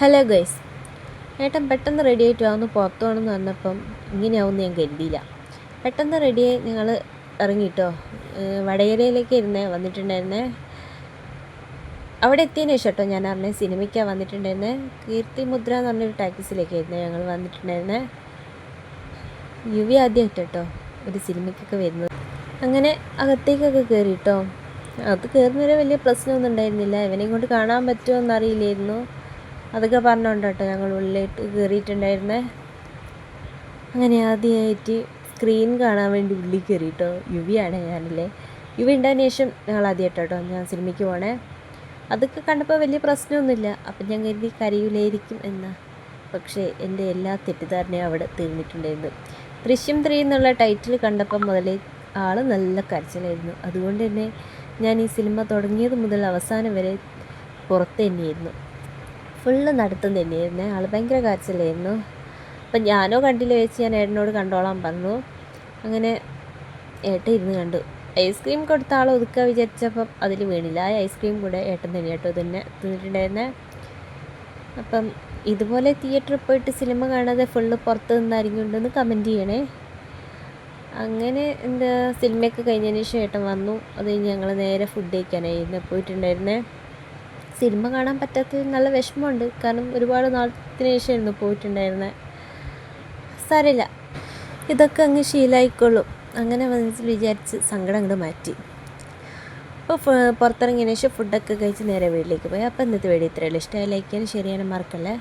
Hello guys, ഏട്ടൻ പെട്ടെന്ന് ready ആയിട്ട് ആവുന്നു പുറത്തു പോകണമെന്ന് പറഞ്ഞപ്പം ഇങ്ങനെയാവുമെന്ന് ഞാൻ കരുതിയില്ല. പെട്ടെന്ന് റെഡിയായി ഞങ്ങൾ ഇറങ്ങിയിട്ടോ. വടകരയിലേക്ക് വന്നിട്ടുണ്ടായിരുന്നേ. അവിടെ എത്തിയതിന് ശേഷം കേട്ടോ ഞാൻ അറിഞ്ഞത് സിനിമയ്ക്കാണ് വന്നിട്ടുണ്ടായിരുന്നത്. കീർത്തി മുദ്ര എന്ന് പറഞ്ഞൊരു ടാക്സിയിലേക്കായിരുന്നു ഞങ്ങൾ വന്നിട്ടുണ്ടായിരുന്നത്. യുവി ആദ്യമായിട്ട് കേട്ടോ ഒരു സിനിമയ്ക്കൊക്കെ വരുന്നത്. അങ്ങനെ അകത്തേക്കൊക്കെ കയറിയിട്ടോ. അത് കയറുന്നവരെ വലിയ പ്രശ്നമൊന്നും ഉണ്ടായിരുന്നില്ല. ഇവനെയും കൊണ്ട് കാണാൻ പറ്റുമോ എന്നറിയില്ലായിരുന്നു. അതൊക്കെ പറഞ്ഞുകൊണ്ട് കേട്ടോ ഞങ്ങൾ ഉള്ളിലേക്ക് കയറിയിട്ടുണ്ടായിരുന്നേ. അങ്ങനെ ആദ്യമായിട്ട് സ്ക്രീൻ കാണാൻ വേണ്ടി ഉള്ളിൽ കയറിയിട്ടോ. യുവിയാണ് ഞാനല്ലേ. യുവി ഉണ്ടായതിന് ശേഷം ഞങ്ങൾ ആദ്യമായിട്ടോ ഞാൻ സിനിമയ്ക്ക് പോണേ. അതൊക്കെ കണ്ടപ്പോൾ വലിയ പ്രശ്നമൊന്നുമില്ല. അപ്പം ഞാൻ കരുതി കരയൂലായിരിക്കും എന്നാ. പക്ഷേ എൻ്റെ എല്ലാ തെറ്റിദ്ധാരണയും അവിടെ തീർന്നിട്ടുണ്ടായിരുന്നു. ദൃശ്യം 3 എന്നുള്ള ടൈറ്റിൽ കണ്ടപ്പം മുതലേ ആൾ നല്ല കരച്ചിലായിരുന്നു. അതുകൊണ്ട് തന്നെ ഞാൻ ഈ സിനിമ തുടങ്ങിയത് മുതൽ അവസാനം വരെ പുറത്ത് തന്നെയായിരുന്നു. ഫുള്ള് നടത്തും തന്നെയായിരുന്നേ. ആൾ ഭയങ്കര കരച്ചിലായിരുന്നു. അപ്പം ഞാനോ കണ്ടില്ല വെച്ച് ഞാൻ ഏട്ടനോട് കണ്ടോളാൻ പറഞ്ഞു. അങ്ങനെ ഏട്ടൻ ഇരുന്ന് കണ്ടു. ഐസ്ക്രീം കൊടുത്ത ആൾ ഒതുക്കാൻ വിചാരിച്ചപ്പം അതിൽ വീണില്ല. ആ ഐസ്ക്രീം കൂടെ ഏട്ടൻ തന്നെ കേട്ടോ തന്നെ തിന്നിട്ടുണ്ടായിരുന്നേ. അപ്പം ഇതുപോലെ തിയേറ്ററിൽ പോയിട്ട് സിനിമ കാണാതെ ഫുള്ള് പുറത്ത് നിന്നായിരിക്കുന്നുണ്ടെന്ന് കമൻറ്റ് ചെയ്യണേ. അങ്ങനെ എന്താ സിനിമയൊക്കെ കഴിഞ്ഞതിന് ശേഷം ഏട്ടൻ വന്നു. അത് കഴിഞ്ഞ് ഞങ്ങൾ നേരെ ഫുഡ് കഴിക്കാനായിരുന്നു പോയിട്ടുണ്ടായിരുന്നേ. സിനിമ കാണാൻ പറ്റാത്തത് നല്ല വിഷമമുണ്ട്. കാരണം ഒരുപാട് നാളത്തിന് ശേഷമായിരുന്നു പോയിട്ടുണ്ടായിരുന്നത്. സാരമില്ല, ഇതൊക്കെ അങ്ങ് ശീലമായിക്കൊള്ളും. അങ്ങനെ മനസ്സിൽ വിചാരിച്ച് സങ്കടം അങ്ങോട്ട് മാറ്റി. അപ്പോൾ പുറത്തിറങ്ങിയതിന് ശേഷം ഫുഡൊക്കെ കഴിച്ച് നേരെ വീട്ടിലേക്ക് പോയി. അപ്പോൾ ഇന്നത്തെ വീഡിയോ ഇത്രയേ ഉള്ളൂ. ഇഷ്ടമായി ലൈക്ക് ചെയ്യാൻ ശരിയാണ് മറക്കല്ലേ.